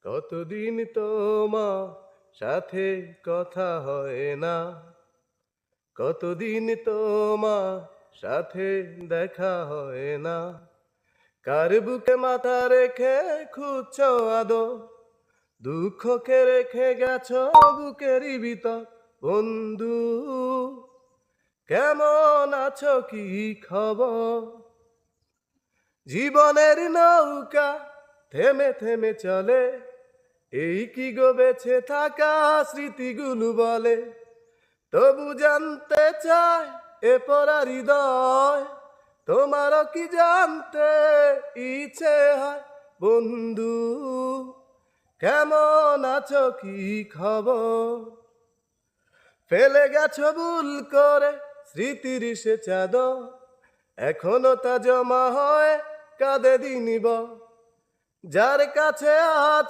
কতদিন তোমার সাথে কথা হয় না, কতদিন তোমার সাথে দেখা হয় না। কার বুকে মাথা রেখে খুঁজছো আদর, দুঃখকে রেখে গেছো বুকেরই ভিতর। বন্ধু কেমন আছো, কি খবর? জীবনের নৌকা থেমে থেমে চলে, এই কি গো বেঁচে থাকা স্মৃতিগুলো বলে। তবু জানতে চায় এ পরা হৃদয়, তোমারও কি জানতে ইচ্ছে হয়? বন্ধু কেমন আছো, কি খবর? ফেলে গেছো ভুল করে স্মৃতির সে চাদর, এখনো তা জমা হয় কাঁদে দিনিব। যার কাছে আছো